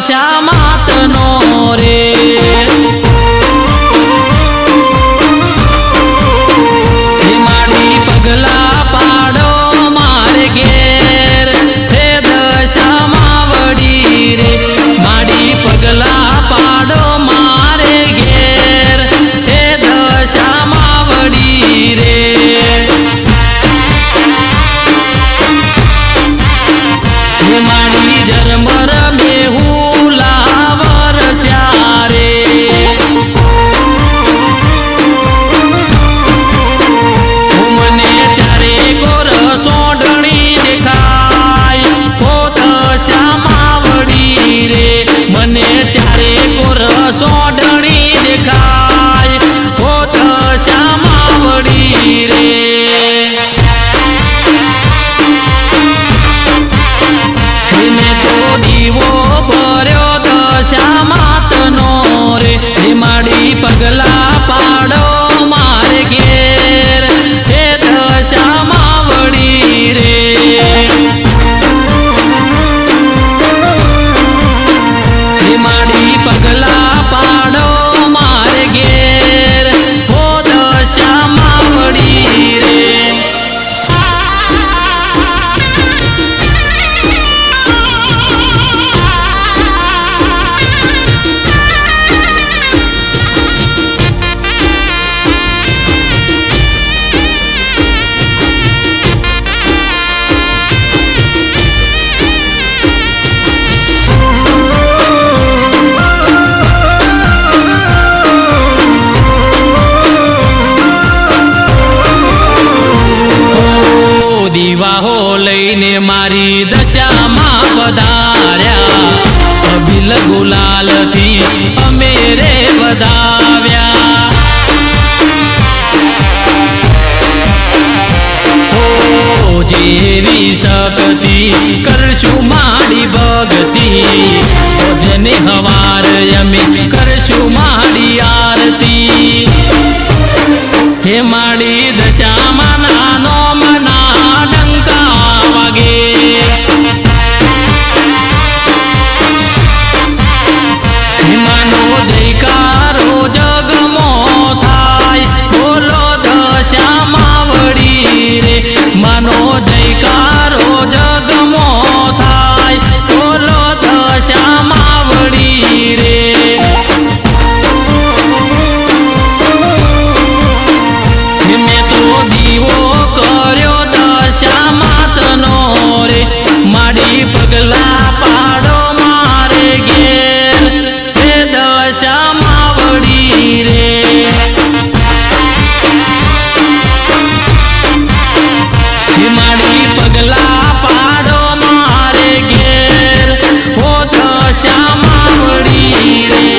દશા માતનો રે મારી પગલા પાડો મારે ઘેર હે દશામાં વડી રે મારી પગલા પાડો મારે ઘેર હે દશામાં વડી રે હે મારી જરમર મેહું લાવર સ્યારે સોડણી દેખાય હો દશામાં વડી રે મને ચારે કોર સોડણી દેખાય હો દશામાં વડી રે મેં તો દીવો ભર્યો દશામાં તનો રે હે મારી પગલા પાડો મારે ઘેર હે દશામાં વડી રે હે મારી પગલા પાડો મારે ઘેર હો દશામાં વડી રે દીવાહો લઈને મારી દશામાં પધાર્યા અબિલ ગુલાલથી અમે રે વધાવ્યા ઓ જેવી શક્તિ કરશું માડી ભક્તિ જેને હવાર અમે કરશું માડી આરતી હે માડી દશામાં નાનો મના ડંકા વાગે માનો જયકારો જગમો થાય બોલો દશામાં વડી રે માનો જયકારો જગમો થાય બોલો દશામાં વડી રે મેં તો દીવો કર્યો દશામાં તનો રે મારી પગલા પાડો મારે ઘેર હે દશામાં વડી રે મારી પગલા પાડો મારે ઘેર હો દશામાં વડી રે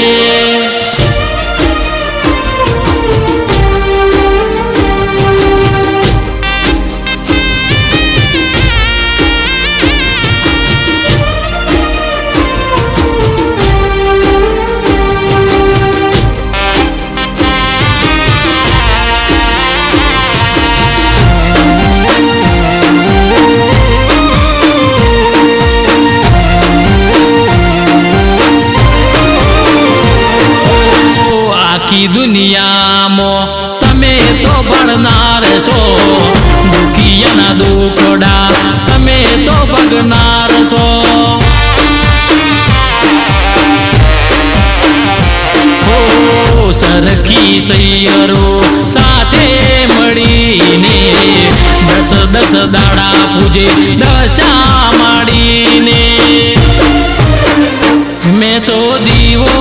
દુનિયામાં તમે તો ભણનાર છો દુખિયાના દુખડા તમે તો ભગનાર છો ઓ સરખી સૈયરો સાથે મળીને 10 દાડા પૂજે દશા માડીને મેં તો દીવો